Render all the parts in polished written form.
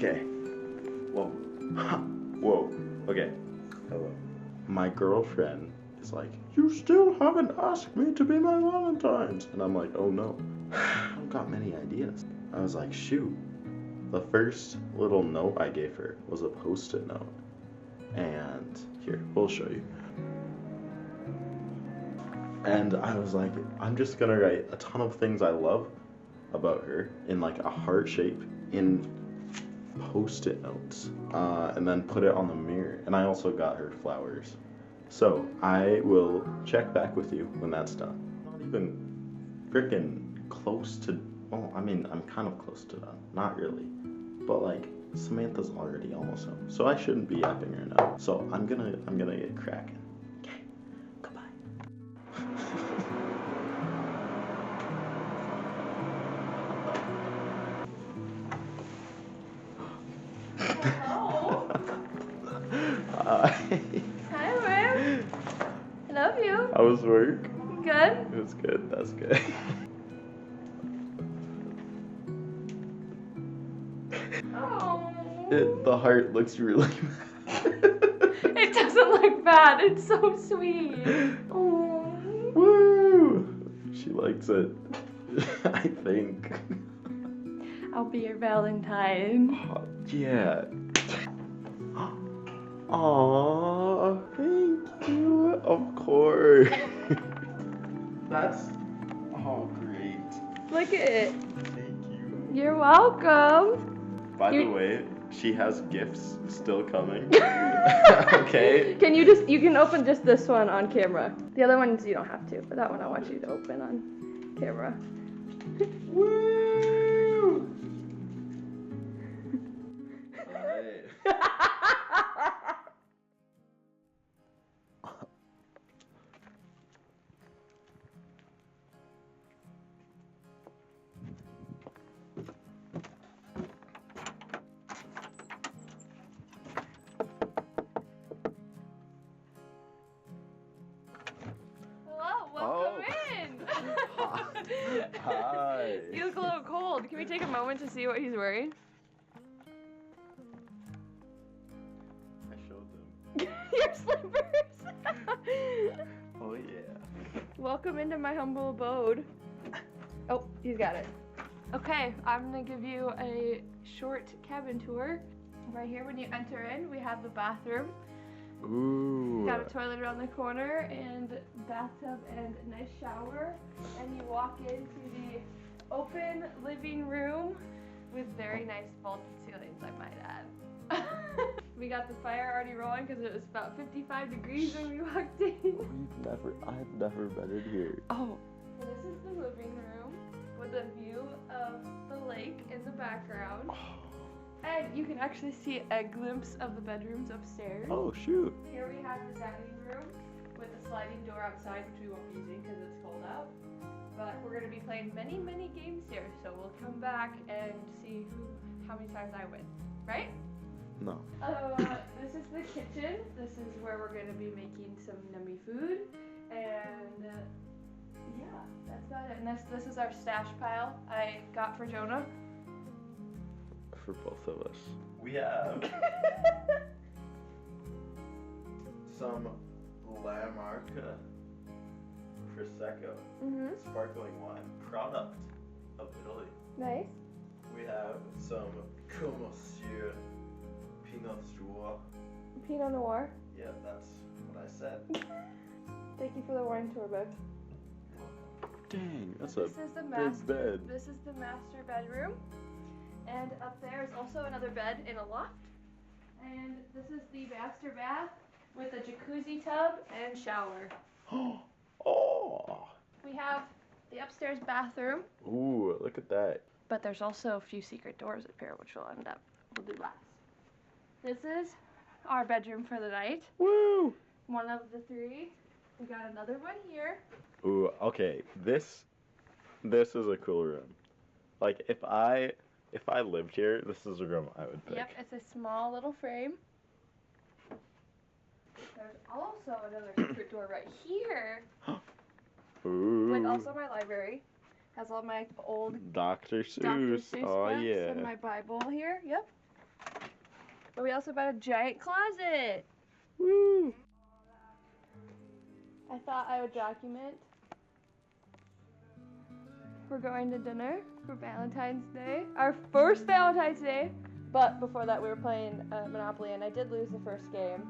Okay. Whoa. Whoa. Okay. Hello. My girlfriend is like, you still haven't asked me to be my Valentine's. And I'm like, oh no. I don't got many ideas. I was like, shoot. The first little note I gave her was a post-it note. And here, we'll show you. And I was like, I'm just gonna write a ton of things I love about her in like a heart shape in post-it notes, and then put it on the mirror. And I also got her flowers. So I will check back with you when that's done. Not even freaking close to, well, I mean, I'm kind of close to done. Not really. But like, Samantha's already almost home. So I shouldn't be yapping her now. So I'm gonna get cracking. Okay, goodbye. Hello. Hi. Hi, Rim. I love you. How was work? Good. It was good. That's good. Oh. The heart looks really It doesn't look bad. It's so sweet. Oh. Woo! She likes it. I think. I'll be your Valentine. Oh, yeah. Aww, thank you. Of course. That's great. Look at it. Thank you. You're welcome. By the way, she has gifts still coming. Okay. You can open just this one on camera. The other ones you don't have to, but that one I want you to open on camera. Woo! Alright. Hello, welcome in. Hi. You look a little cold. Can we take a moment to see what he's wearing? I showed them. Your slippers. Oh yeah. Welcome into my humble abode. Oh, he's got it. Okay, I'm gonna give you a short cabin tour. Right here, when you enter in, we have the bathroom. Ooh. Got a toilet around the corner and bathtub and nice shower. And you walk into the open living room with very nice vaulted ceilings, I might add. We got the fire already rolling because it was about 55 degrees when we walked in. I've never been in here. Oh. So this is the living room with a view of the lake in the background. And you can actually see a glimpse of the bedrooms upstairs. Oh shoot. Here we have the dining room with a sliding door outside, which we won't be using because it's cold out. But we're going to be playing many, many games here, so we'll come back and see how many times I win, right? No. This is the kitchen. This is where we're going to be making some yummy food. And yeah, that's about it. And this is our stash pile I got for Jonah. For both of us. We have some La Marca Prosecco sparkling wine, product of Italy. Nice. We have some Monsieur Pinot Noir. Pinot Noir. Yeah, that's what I said. Thank you for the wine tour, babe. Dang, that's This is the big bed. This is the master bedroom. And up there is also another bed in a loft. And this is the master bath with a jacuzzi tub and shower. Oh. We have the upstairs bathroom. Ooh, look at that. But there's also a few secret doors up here, which we'll do last. This is our bedroom for the night. Woo! One of the three. We got another one here. Ooh, okay. This is a cool room. Like if I lived here, this is a room I would pick. Yep, it's a small little frame. There's also another secret door right here. Ooh. With also my library. Has all my old Dr. Seuss. Dr. Seuss Oh books yeah. and my Bible here. Yep. But we also bought a giant closet. Woo! I thought I would document. We're going to dinner for Valentine's Day. Our first Valentine's Day. But before that, we were playing Monopoly, and I did lose the first game.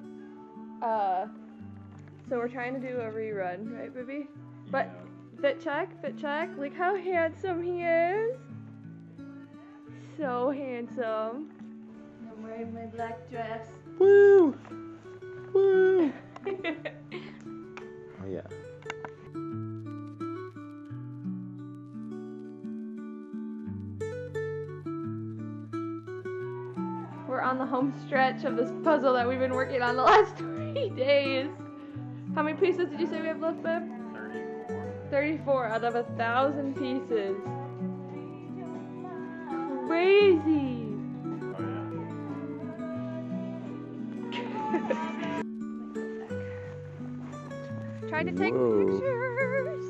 So we're trying to do a rerun, right, baby? But fit check. Look how handsome he is. So handsome. I'm wearing my black dress. Woo! Woo! Oh yeah. We're on the home stretch of this puzzle that we've been working on the last 3 days. How many pieces did you say we have left, babe? 34 out of 1,000 pieces. Crazy. Oh yeah. Trying to take Whoa. pictures.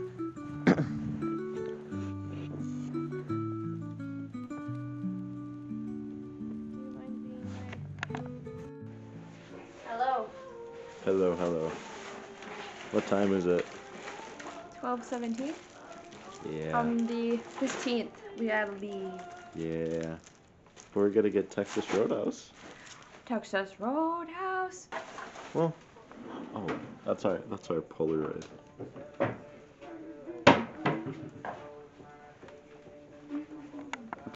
Hello. Hello. What time is it? 12:17. Yeah. On the 15th, we gotta leave. Yeah. We're gonna get Texas Roadhouse. Texas Roadhouse. Well, oh, that's our Polaroid.